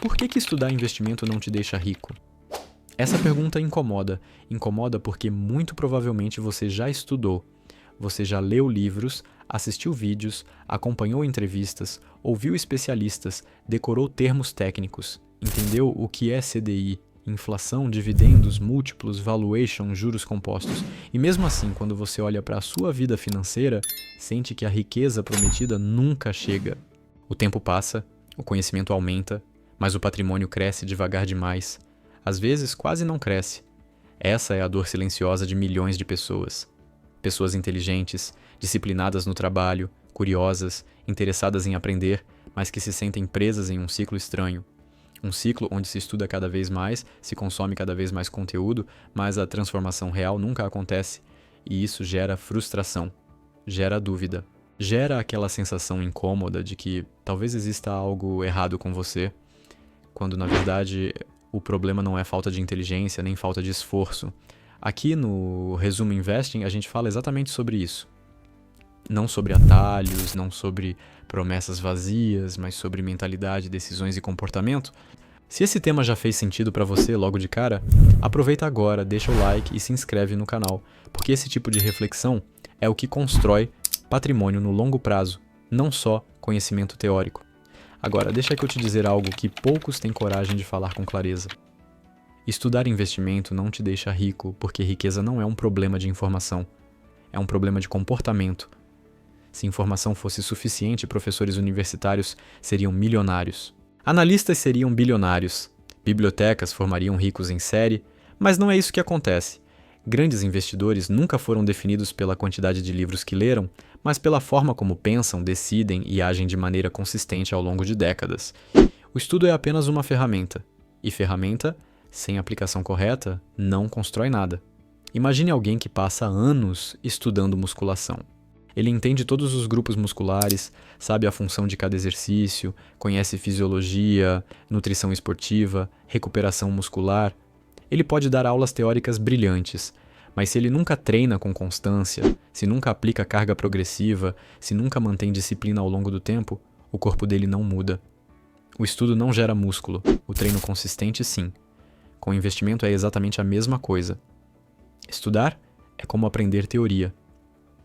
Por que estudar investimento não te deixa rico? Essa pergunta incomoda. Incomoda porque muito provavelmente você já estudou. Você já leu livros, assistiu vídeos, acompanhou entrevistas, ouviu especialistas, decorou termos técnicos, entendeu o que é CDI, inflação, dividendos, múltiplos, valuation, juros compostos. E mesmo assim, quando você olha para a sua vida financeira, sente que a riqueza prometida nunca chega. O tempo passa, o conhecimento aumenta, mas o patrimônio cresce devagar demais. Às vezes, quase não cresce. Essa é a dor silenciosa de milhões de pessoas. Pessoas inteligentes, disciplinadas no trabalho, curiosas, interessadas em aprender, mas que se sentem presas em um ciclo estranho. Um ciclo onde se estuda cada vez mais, se consome cada vez mais conteúdo, mas a transformação real nunca acontece. E isso gera frustração, gera dúvida, gera aquela sensação incômoda de que talvez exista algo errado com você, quando na verdade o problema não é falta de inteligência nem falta de esforço. Aqui no Resumo Investing a gente fala exatamente sobre isso. Não sobre atalhos, não sobre promessas vazias, mas sobre mentalidade, decisões e comportamento. Se esse tema já fez sentido para você logo de cara, aproveita agora, deixa o like e se inscreve no canal, porque esse tipo de reflexão é o que constrói patrimônio no longo prazo, não só conhecimento teórico. Agora, deixa que eu te dizer algo que poucos têm coragem de falar com clareza. Estudar investimento não te deixa rico, porque riqueza não é um problema de informação, é um problema de comportamento. Se informação fosse suficiente, professores universitários seriam milionários. Analistas seriam bilionários. Bibliotecas formariam ricos em série, mas não é isso que acontece. Grandes investidores nunca foram definidos pela quantidade de livros que leram, mas pela forma como pensam, decidem e agem de maneira consistente ao longo de décadas. O estudo é apenas uma ferramenta, e ferramenta, sem aplicação correta, não constrói nada. Imagine alguém que passa anos estudando musculação. Ele entende todos os grupos musculares, sabe a função de cada exercício, conhece fisiologia, nutrição esportiva, recuperação muscular. Ele pode dar aulas teóricas brilhantes, mas se ele nunca treina com constância, se nunca aplica carga progressiva, se nunca mantém disciplina ao longo do tempo, o corpo dele não muda. O estudo não gera músculo, o treino consistente sim. Com investimento é exatamente a mesma coisa. Estudar é como aprender teoria.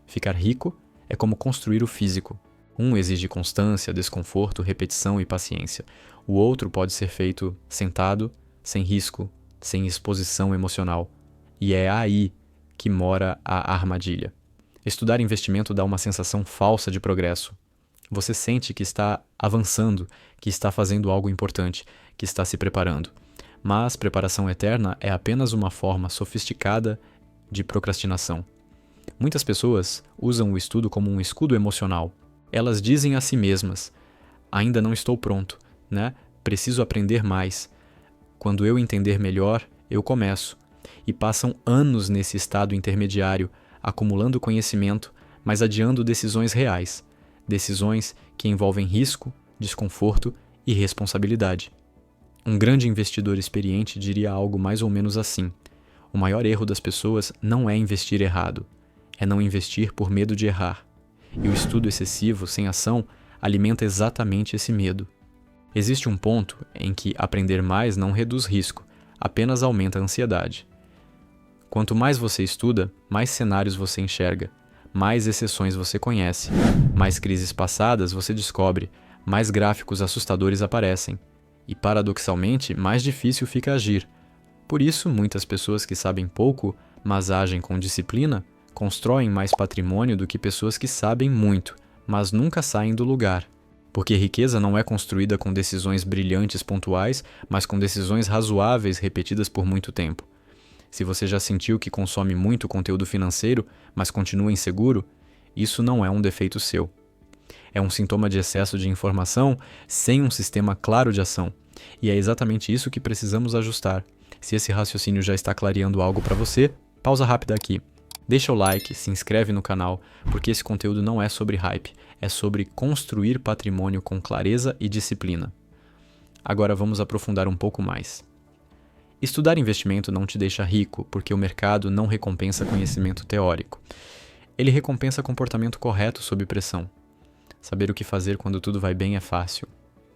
Ficar rico é como construir o físico. Um exige constância, desconforto, repetição e paciência. O outro pode ser feito sentado, sem risco, sem exposição emocional. E é aí que mora a armadilha. Estudar investimento dá uma sensação falsa de progresso. Você sente que está avançando, que está fazendo algo importante, que está se preparando. Mas preparação eterna é apenas uma forma sofisticada de procrastinação. Muitas pessoas usam o estudo como um escudo emocional. Elas dizem a si mesmas: ainda não estou pronto, né? Preciso aprender mais. Quando eu entender melhor, eu começo. E passam anos nesse estado intermediário, acumulando conhecimento, mas adiando decisões reais. Decisões que envolvem risco, desconforto e responsabilidade. Um grande investidor experiente diria algo mais ou menos assim: o maior erro das pessoas não é investir errado, é não investir por medo de errar. E o estudo excessivo, sem ação, alimenta exatamente esse medo. Existe um ponto em que aprender mais não reduz risco, apenas aumenta a ansiedade. Quanto mais você estuda, mais cenários você enxerga, mais exceções você conhece, mais crises passadas você descobre, mais gráficos assustadores aparecem. E, paradoxalmente, mais difícil fica agir. Por isso, muitas pessoas que sabem pouco, mas agem com disciplina, constroem mais patrimônio do que pessoas que sabem muito, mas nunca saem do lugar. Porque riqueza não é construída com decisões brilhantes pontuais, mas com decisões razoáveis repetidas por muito tempo. Se você já sentiu que consome muito conteúdo financeiro, mas continua inseguro, isso não é um defeito seu. É um sintoma de excesso de informação sem um sistema claro de ação. E é exatamente isso que precisamos ajustar. Se esse raciocínio já está clareando algo para você, pausa rápida aqui. Deixa o like, se inscreve no canal, porque esse conteúdo não é sobre hype, é sobre construir patrimônio com clareza e disciplina. Agora vamos aprofundar um pouco mais. Estudar investimento não te deixa rico, porque o mercado não recompensa conhecimento teórico. Ele recompensa comportamento correto sob pressão. Saber o que fazer quando tudo vai bem é fácil.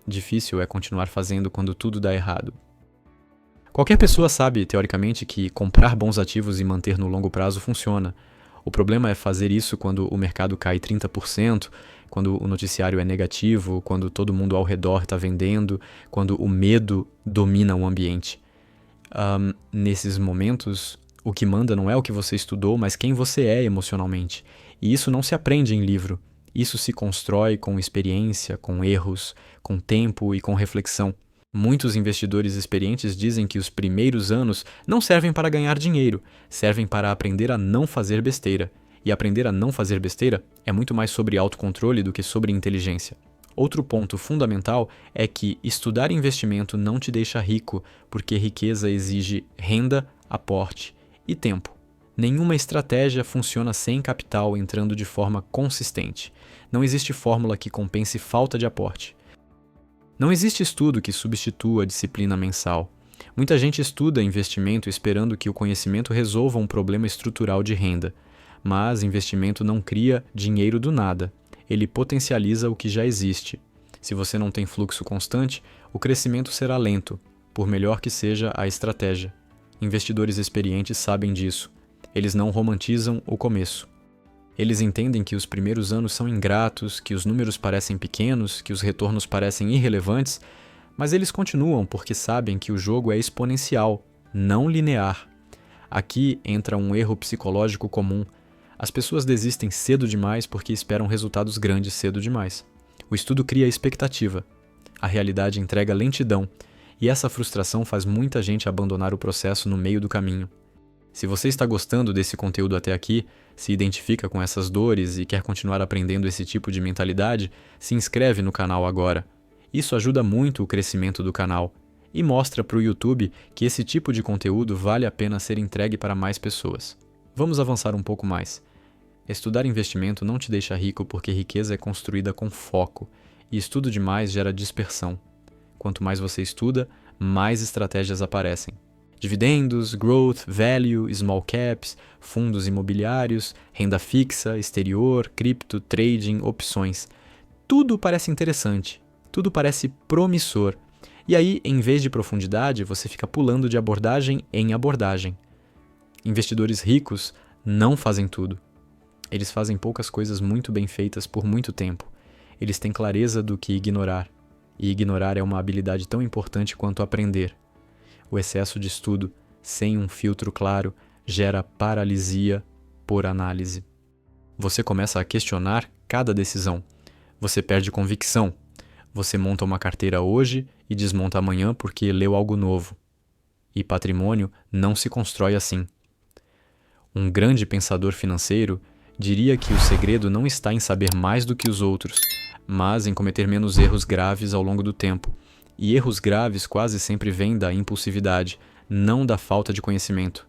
difícil é continuar fazendo quando tudo dá errado. Qualquer pessoa sabe, teoricamente, que comprar bons ativos e manter no longo prazo funciona. O problema é fazer isso quando o mercado cai 30%, quando o noticiário é negativo, quando todo mundo ao redor está vendendo, quando o medo domina o ambiente. Nesses momentos, o que manda não é o que você estudou, mas quem você é emocionalmente. E isso não se aprende em livro. Isso se constrói com experiência, com erros, com tempo e com reflexão. Muitos investidores experientes dizem que os primeiros anos não servem para ganhar dinheiro, servem para aprender a não fazer besteira. E aprender a não fazer besteira é muito mais sobre autocontrole do que sobre inteligência. Outro ponto fundamental é que estudar investimento não te deixa rico, porque riqueza exige renda, aporte e tempo. Nenhuma estratégia funciona sem capital entrando de forma consistente. Não existe fórmula que compense falta de aporte. Não existe estudo que substitua a disciplina mensal. Muita gente estuda investimento esperando que o conhecimento resolva um problema estrutural de renda. Mas investimento não cria dinheiro do nada. Ele potencializa o que já existe. Se você não tem fluxo constante, o crescimento será lento, por melhor que seja a estratégia. Investidores experientes sabem disso. Eles não romantizam o começo. Eles entendem que os primeiros anos são ingratos, que os números parecem pequenos, que os retornos parecem irrelevantes, mas eles continuam porque sabem que o jogo é exponencial, não linear. Aqui entra um erro psicológico comum. As pessoas desistem cedo demais porque esperam resultados grandes cedo demais. O estudo cria expectativa. A realidade entrega lentidão, e essa frustração faz muita gente abandonar o processo no meio do caminho. Se você está gostando desse conteúdo até aqui, se identifica com essas dores e quer continuar aprendendo esse tipo de mentalidade, se inscreve no canal agora. Isso ajuda muito o crescimento do canal e mostra para o YouTube que esse tipo de conteúdo vale a pena ser entregue para mais pessoas. Vamos avançar um pouco mais. Estudar investimento não te deixa rico porque riqueza é construída com foco, e estudo demais gera dispersão. Quanto mais você estuda, mais estratégias aparecem. Dividendos, growth, value, small caps, fundos imobiliários, renda fixa, exterior, cripto, trading, opções. Tudo parece interessante, tudo parece promissor. E aí, em vez de profundidade, você fica pulando de abordagem em abordagem. Investidores ricos não fazem tudo. Eles fazem poucas coisas muito bem feitas por muito tempo. Eles têm clareza do que ignorar. E ignorar é uma habilidade tão importante quanto aprender. O excesso de estudo, sem um filtro claro, gera paralisia por análise. Você começa a questionar cada decisão. Você perde convicção. Você monta uma carteira hoje e desmonta amanhã porque leu algo novo. E patrimônio não se constrói assim. Um grande pensador financeiro diria que o segredo não está em saber mais do que os outros, mas em cometer menos erros graves ao longo do tempo. E erros graves quase sempre vêm da impulsividade, não da falta de conhecimento.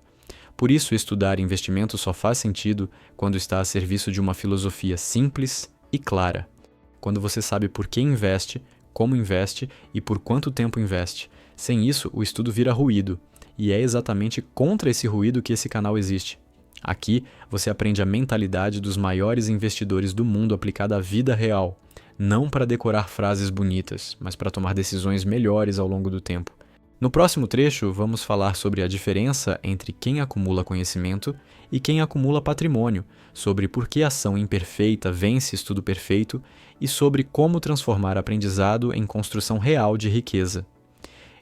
Por isso, estudar investimento só faz sentido quando está a serviço de uma filosofia simples e clara. Quando você sabe por que investe, como investe e por quanto tempo investe. Sem isso, o estudo vira ruído. E é exatamente contra esse ruído que esse canal existe. Aqui, você aprende a mentalidade dos maiores investidores do mundo aplicada à vida real. Não para decorar frases bonitas, mas para tomar decisões melhores ao longo do tempo. No próximo trecho, vamos falar sobre a diferença entre quem acumula conhecimento e quem acumula patrimônio, sobre por que ação imperfeita vence estudo perfeito e sobre como transformar aprendizado em construção real de riqueza.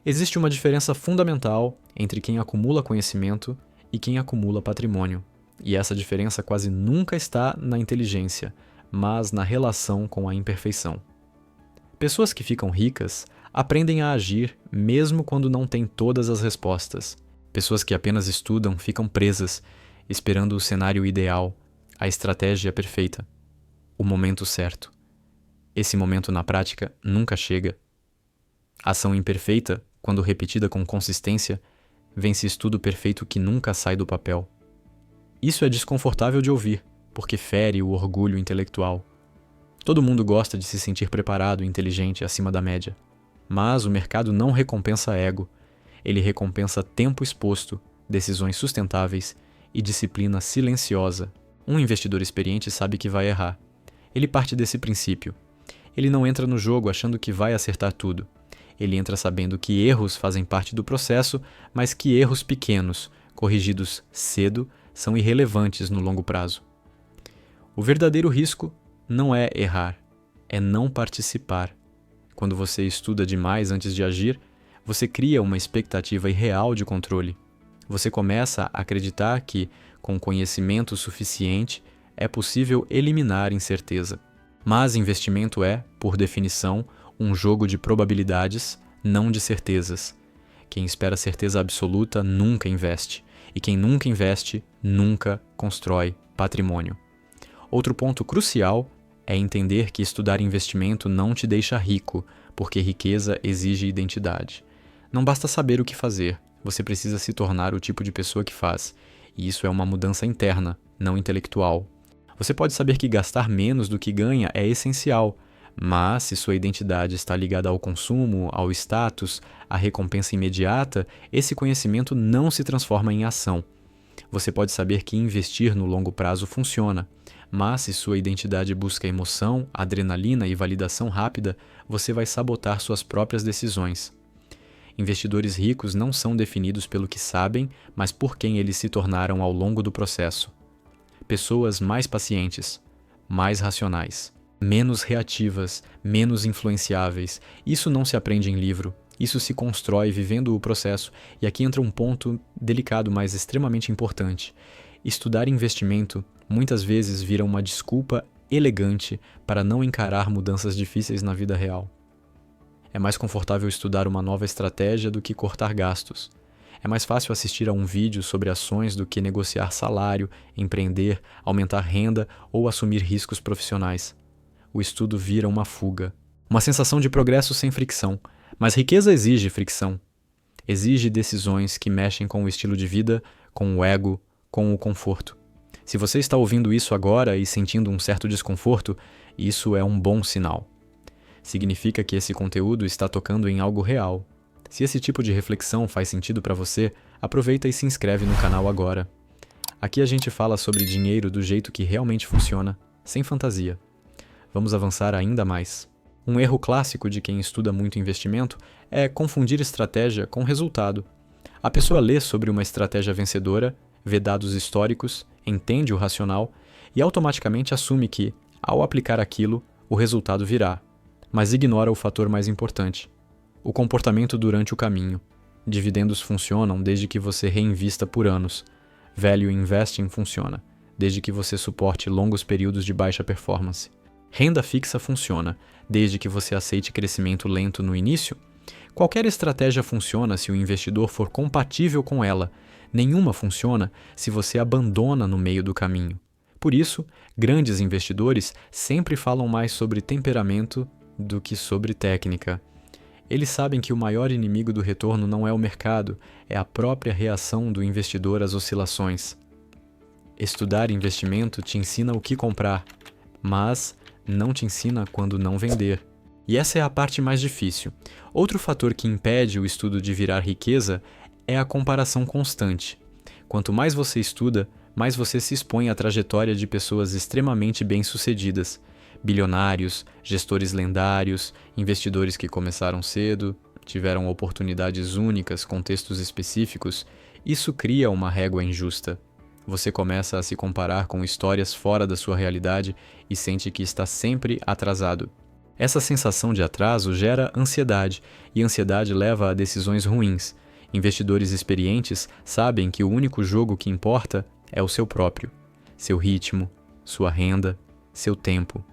Existe uma diferença fundamental entre quem acumula conhecimento e quem acumula patrimônio, e essa diferença quase nunca está na inteligência, mas na relação com a imperfeição. Pessoas que ficam ricas aprendem a agir mesmo quando não têm todas as respostas. Pessoas que apenas estudam ficam presas, esperando o cenário ideal, a estratégia perfeita, o momento certo. Esse momento na prática nunca chega. Ação imperfeita, quando repetida com consistência, vence estudo perfeito que nunca sai do papel. Isso é desconfortável de ouvir, porque fere o orgulho intelectual. Todo mundo gosta de se sentir preparado e inteligente acima da média. Mas o mercado não recompensa ego. Ele recompensa tempo exposto, decisões sustentáveis e disciplina silenciosa. Um investidor experiente sabe que vai errar. Ele parte desse princípio. Ele não entra no jogo achando que vai acertar tudo. Ele entra sabendo que erros fazem parte do processo, mas que erros pequenos, corrigidos cedo, são irrelevantes no longo prazo. O verdadeiro risco não é errar, é não participar. Quando você estuda demais antes de agir, você cria uma expectativa irreal de controle. Você começa a acreditar que, com conhecimento suficiente, é possível eliminar incerteza. Mas investimento é, por definição, um jogo de probabilidades, não de certezas. Quem espera certeza absoluta nunca investe, e quem nunca investe nunca constrói patrimônio. Outro ponto crucial é entender que estudar investimento não te deixa rico, porque riqueza exige identidade. Não basta saber o que fazer, você precisa se tornar o tipo de pessoa que faz, e isso é uma mudança interna, não intelectual. Você pode saber que gastar menos do que ganha é essencial, mas se sua identidade está ligada ao consumo, ao status, à recompensa imediata, esse conhecimento não se transforma em ação. Você pode saber que investir no longo prazo funciona, mas se sua identidade busca emoção, adrenalina e validação rápida, você vai sabotar suas próprias decisões. Investidores ricos não são definidos pelo que sabem, mas por quem eles se tornaram ao longo do processo. Pessoas mais pacientes, mais racionais, menos reativas, menos influenciáveis. Isso não se aprende em livro. Isso se constrói vivendo o processo, e aqui entra um ponto delicado, mas extremamente importante. Estudar investimento muitas vezes vira uma desculpa elegante para não encarar mudanças difíceis na vida real. É mais confortável estudar uma nova estratégia do que cortar gastos. É mais fácil assistir a um vídeo sobre ações do que negociar salário, empreender, aumentar renda ou assumir riscos profissionais. O estudo vira uma fuga. Uma sensação de progresso sem fricção. Mas riqueza exige fricção. Exige decisões que mexem com o estilo de vida, com o ego, com o conforto. Se você está ouvindo isso agora e sentindo um certo desconforto, isso é um bom sinal. Significa que esse conteúdo está tocando em algo real. Se esse tipo de reflexão faz sentido para você, aproveita e se inscreve no canal agora. Aqui a gente fala sobre dinheiro do jeito que realmente funciona, sem fantasia. Vamos avançar ainda mais. Um erro clássico de quem estuda muito investimento é confundir estratégia com resultado. A pessoa lê sobre uma estratégia vencedora, vê dados históricos, entende o racional e automaticamente assume que, ao aplicar aquilo, o resultado virá, mas ignora o fator mais importante: o comportamento durante o caminho. Dividendos funcionam desde que você reinvista por anos. Value investing funciona desde que você suporte longos períodos de baixa performance. Renda fixa funciona desde que você aceite crescimento lento no início. Qualquer estratégia funciona se o investidor for compatível com ela. Nenhuma funciona se você abandona no meio do caminho. Por isso, grandes investidores sempre falam mais sobre temperamento do que sobre técnica. Eles sabem que o maior inimigo do retorno não é o mercado, é a própria reação do investidor às oscilações. Estudar investimento te ensina o que comprar, mas não te ensina quando não vender. E essa é a parte mais difícil. Outro fator que impede o estudo de virar riqueza é a comparação constante. Quanto mais você estuda, mais você se expõe à trajetória de pessoas extremamente bem-sucedidas. Bilionários, gestores lendários, investidores que começaram cedo, tiveram oportunidades únicas, contextos específicos. Isso cria uma régua injusta. Você começa a se comparar com histórias fora da sua realidade e sente que está sempre atrasado. Essa sensação de atraso gera ansiedade, e ansiedade leva a decisões ruins. Investidores experientes sabem que o único jogo que importa é o seu próprio, seu ritmo, sua renda, seu tempo.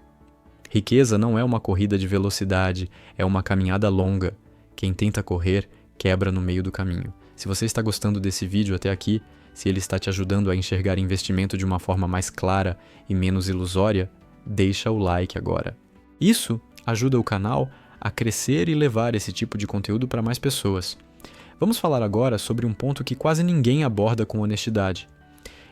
Riqueza não é uma corrida de velocidade, é uma caminhada longa. Quem tenta correr, quebra no meio do caminho. Se você está gostando desse vídeo até aqui, se ele está te ajudando a enxergar investimento de uma forma mais clara e menos ilusória, deixa o like agora. Isso ajuda o canal a crescer e levar esse tipo de conteúdo para mais pessoas. Vamos falar agora sobre um ponto que quase ninguém aborda com honestidade.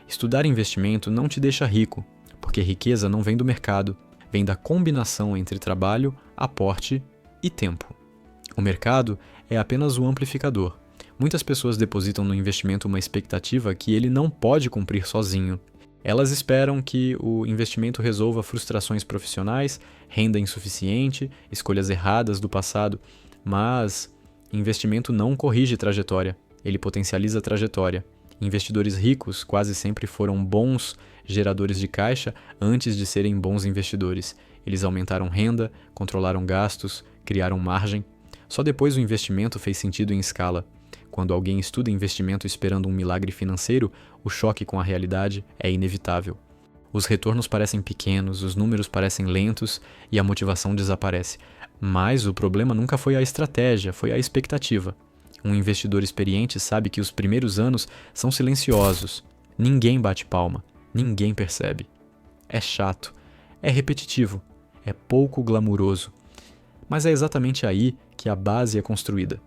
Estudar investimento não te deixa rico, porque riqueza não vem do mercado, vem da combinação entre trabalho, aporte e tempo. O mercado é apenas o amplificador. Muitas pessoas depositam no investimento uma expectativa que ele não pode cumprir sozinho. Elas esperam que o investimento resolva frustrações profissionais, renda insuficiente, escolhas erradas do passado, mas investimento não corrige trajetória, ele potencializa a trajetória. Investidores ricos quase sempre foram bons geradores de caixa antes de serem bons investidores. Eles aumentaram renda, controlaram gastos, criaram margem. Só depois o investimento fez sentido em escala. Quando alguém estuda investimento esperando um milagre financeiro, o choque com a realidade é inevitável. Os retornos parecem pequenos, os números parecem lentos e a motivação desaparece. Mas o problema nunca foi a estratégia, foi a expectativa. Um investidor experiente sabe que os primeiros anos são silenciosos. Ninguém bate palma, ninguém percebe. É chato, é repetitivo, é pouco glamuroso. Mas é exatamente aí que a base é construída.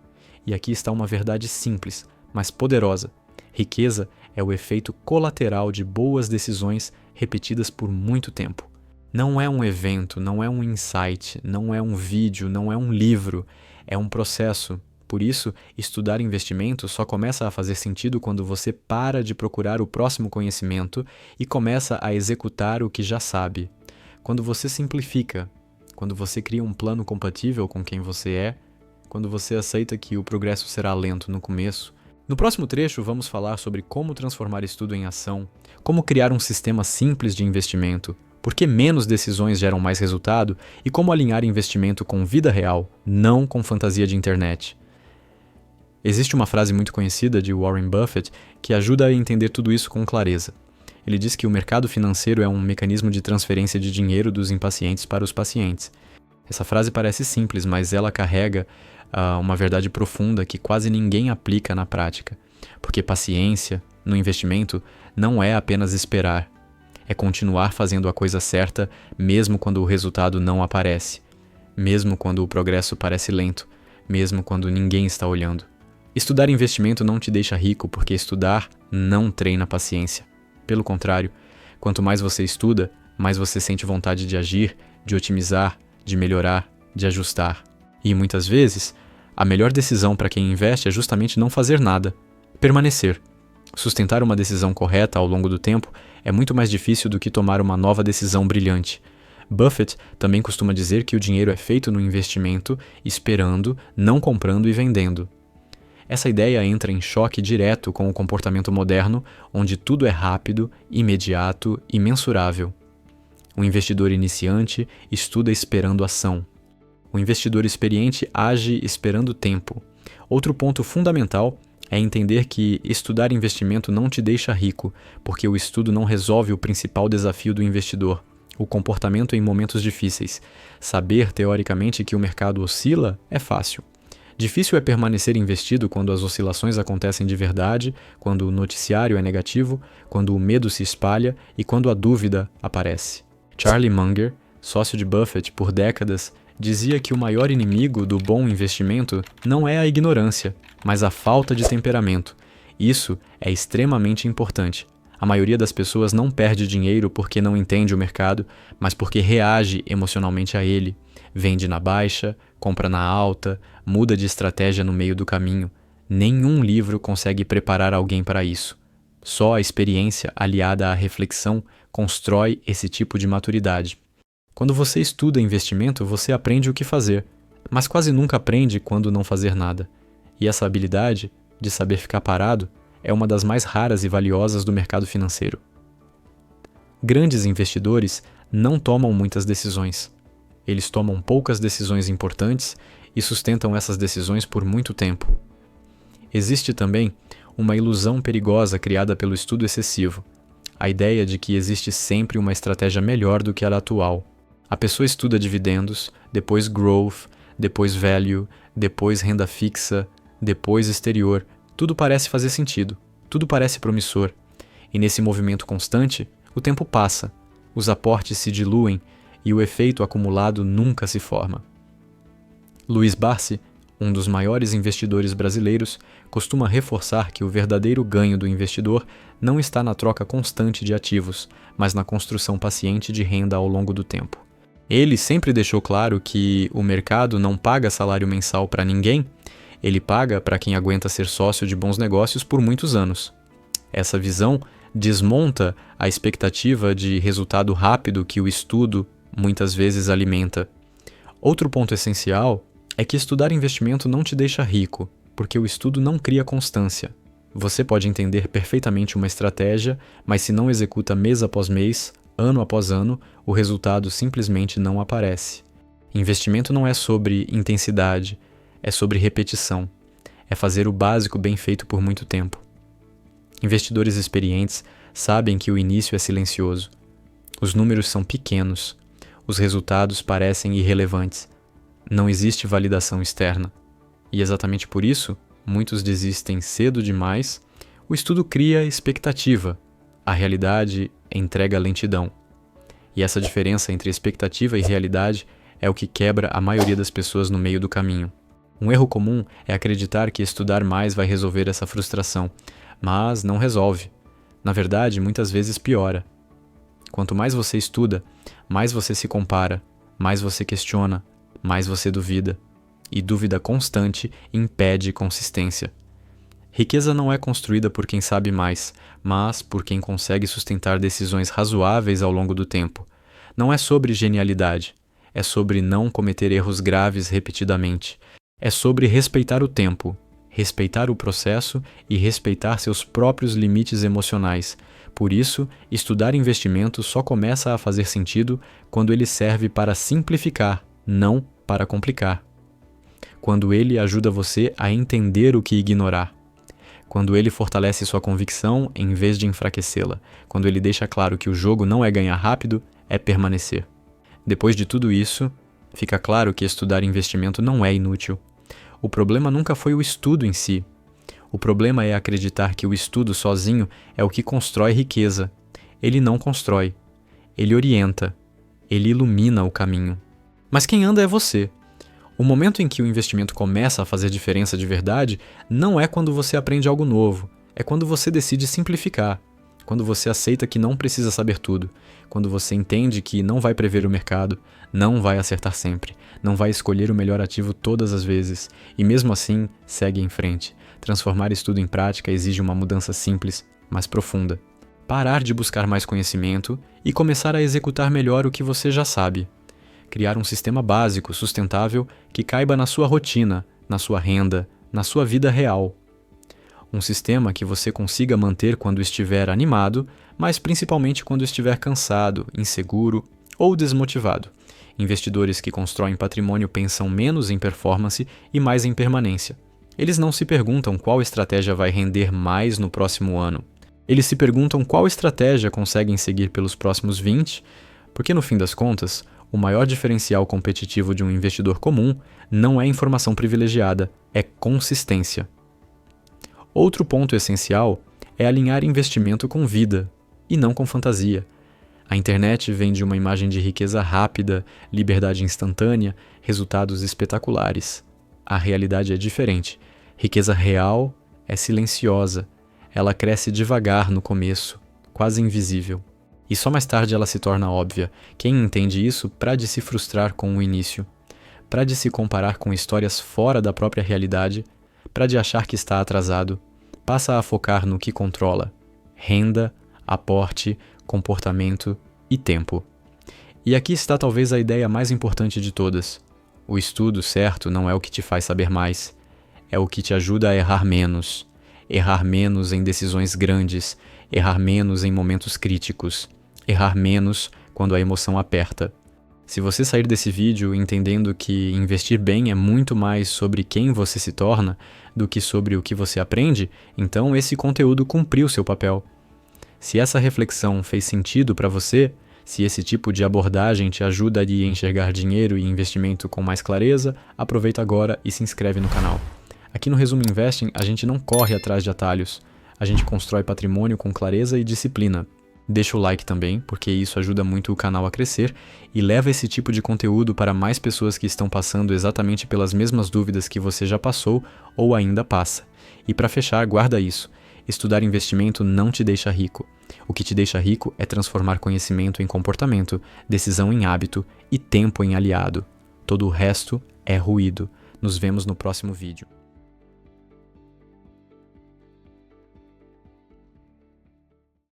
E aqui está uma verdade simples, mas poderosa. Riqueza é o efeito colateral de boas decisões repetidas por muito tempo. Não é um evento, não é um insight, não é um vídeo, não é um livro. É um processo. Por isso, estudar investimento só começa a fazer sentido quando você para de procurar o próximo conhecimento e começa a executar o que já sabe. Quando você simplifica, quando você cria um plano compatível com quem você é, quando você aceita que o progresso será lento no começo. No próximo trecho, vamos falar sobre como transformar estudo em ação, como criar um sistema simples de investimento, por que menos decisões geram mais resultado e como alinhar investimento com vida real, não com fantasia de internet. Existe uma frase muito conhecida de Warren Buffett que ajuda a entender tudo isso com clareza. Ele diz que o mercado financeiro é um mecanismo de transferência de dinheiro dos impacientes para os pacientes. Essa frase parece simples, mas ela carrega uma verdade profunda que quase ninguém aplica na prática. Porque paciência, no investimento, não é apenas esperar. É continuar fazendo a coisa certa mesmo quando o resultado não aparece. Mesmo quando o progresso parece lento. Mesmo quando ninguém está olhando. Estudar investimento não te deixa rico porque estudar não treina paciência. Pelo contrário, quanto mais você estuda, mais você sente vontade de agir, de otimizar, de melhorar, de ajustar. E muitas vezes, a melhor decisão para quem investe é justamente não fazer nada, permanecer. Sustentar uma decisão correta ao longo do tempo é muito mais difícil do que tomar uma nova decisão brilhante. Buffett também costuma dizer que o dinheiro é feito no investimento, esperando, não comprando e vendendo. Essa ideia entra em choque direto com o comportamento moderno, onde tudo é rápido, imediato e mensurável. O investidor iniciante estuda esperando ação. O investidor experiente age esperando tempo. Outro ponto fundamental é entender que estudar investimento não te deixa rico, porque o estudo não resolve o principal desafio do investidor, o comportamento em momentos difíceis. Saber, teoricamente, que o mercado oscila é fácil. Difícil é permanecer investido quando as oscilações acontecem de verdade, quando o noticiário é negativo, quando o medo se espalha e quando a dúvida aparece. Charlie Munger, sócio de Buffett por décadas, dizia que o maior inimigo do bom investimento não é a ignorância, mas a falta de temperamento. Isso é extremamente importante. A maioria das pessoas não perde dinheiro porque não entende o mercado, mas porque reage emocionalmente a ele. Vende na baixa, compra na alta, muda de estratégia no meio do caminho. Nenhum livro consegue preparar alguém para isso. Só a experiência aliada à reflexão constrói esse tipo de maturidade. Quando você estuda investimento, você aprende o que fazer, mas quase nunca aprende quando não fazer nada. E essa habilidade, de saber ficar parado, é uma das mais raras e valiosas do mercado financeiro. Grandes investidores não tomam muitas decisões. Eles tomam poucas decisões importantes e sustentam essas decisões por muito tempo. Existe também uma ilusão perigosa criada pelo estudo excessivo, a ideia de que existe sempre uma estratégia melhor do que a atual. A pessoa estuda dividendos, depois growth, depois value, depois renda fixa, depois exterior. Tudo parece fazer sentido, tudo parece promissor. E nesse movimento constante, o tempo passa, os aportes se diluem e o efeito acumulado nunca se forma. Luiz Barsi, um dos maiores investidores brasileiros, costuma reforçar que o verdadeiro ganho do investidor não está na troca constante de ativos, mas na construção paciente de renda ao longo do tempo. Ele sempre deixou claro que o mercado não paga salário mensal para ninguém, ele paga para quem aguenta ser sócio de bons negócios por muitos anos. Essa visão desmonta a expectativa de resultado rápido que o estudo muitas vezes alimenta. Outro ponto essencial é que estudar investimento não te deixa rico, porque o estudo não cria constância. Você pode entender perfeitamente uma estratégia, mas se não executa mês após mês, ano após ano, o resultado simplesmente não aparece. Investimento não é sobre intensidade, é sobre repetição. É fazer o básico bem feito por muito tempo. Investidores experientes sabem que o início é silencioso. Os números são pequenos. Os resultados parecem irrelevantes. Não existe validação externa. E exatamente por isso, muitos desistem cedo demais. O estudo cria expectativa. A realidade entrega lentidão. E essa diferença entre expectativa e realidade é o que quebra a maioria das pessoas no meio do caminho. Um erro comum é acreditar que estudar mais vai resolver essa frustração, mas não resolve. Na verdade, muitas vezes piora. Quanto mais você estuda, mais você se compara, mais você questiona, mais você duvida. E dúvida constante impede consistência. Riqueza não é construída por quem sabe mais, mas por quem consegue sustentar decisões razoáveis ao longo do tempo. Não é sobre genialidade, é sobre não cometer erros graves repetidamente. É sobre respeitar o tempo, respeitar o processo e respeitar seus próprios limites emocionais. Por isso, estudar investimento só começa a fazer sentido quando ele serve para simplificar, não para complicar. Quando ele ajuda você a entender o que ignorar. Quando ele fortalece sua convicção em vez de enfraquecê-la. Quando ele deixa claro que o jogo não é ganhar rápido, é permanecer. Depois de tudo isso, fica claro que estudar investimento não é inútil. O problema nunca foi o estudo em si. O problema é acreditar que o estudo sozinho é o que constrói riqueza. Ele não constrói. Ele orienta. Ele ilumina o caminho. Mas quem anda é você. O momento em que o investimento começa a fazer diferença de verdade não é quando você aprende algo novo. É quando você decide simplificar. Quando você aceita que não precisa saber tudo. Quando você entende que não vai prever o mercado, não vai acertar sempre, não vai escolher o melhor ativo todas as vezes, e mesmo assim, segue em frente. Transformar estudo em prática exige uma mudança simples, mas profunda. Parar de buscar mais conhecimento e começar a executar melhor o que você já sabe. Criar um sistema básico, sustentável, que caiba na sua rotina, na sua renda, na sua vida real. Um sistema que você consiga manter quando estiver animado, mas principalmente quando estiver cansado, inseguro ou desmotivado. Investidores que constroem patrimônio pensam menos em performance e mais em permanência. Eles não se perguntam qual estratégia vai render mais no próximo ano. Eles se perguntam qual estratégia conseguem seguir pelos próximos 20, porque no fim das contas, o maior diferencial competitivo de um investidor comum não é informação privilegiada, é consistência. Outro ponto essencial é alinhar investimento com vida, e não com fantasia. A internet vende uma imagem de riqueza rápida, liberdade instantânea, resultados espetaculares. A realidade é diferente. Riqueza real é silenciosa. Ela cresce devagar no começo, quase invisível. E só mais tarde ela se torna óbvia. Quem entende isso para de se frustrar com o início, para de se comparar com histórias fora da própria realidade, para de achar que está atrasado, passa a focar no que controla: renda, aporte, comportamento e tempo. E aqui está talvez a ideia mais importante de todas. O estudo certo não é o que te faz saber mais, é o que te ajuda a errar menos. Errar menos em decisões grandes, errar menos em momentos críticos, errar menos quando a emoção aperta. Se você sair desse vídeo entendendo que investir bem é muito mais sobre quem você se torna do que sobre o que você aprende, então esse conteúdo cumpriu seu papel. Se essa reflexão fez sentido para você, se esse tipo de abordagem te ajuda a enxergar dinheiro e investimento com mais clareza, aproveita agora e se inscreve no canal. Aqui no Resumo Investing, a gente não corre atrás de atalhos, a gente constrói patrimônio com clareza e disciplina. Deixa o like também, porque isso ajuda muito o canal a crescer e leva esse tipo de conteúdo para mais pessoas que estão passando exatamente pelas mesmas dúvidas que você já passou ou ainda passa. E para fechar, guarda isso. Estudar investimento não te deixa rico. O que te deixa rico é transformar conhecimento em comportamento, decisão em hábito e tempo em aliado. Todo o resto é ruído. Nos vemos no próximo vídeo.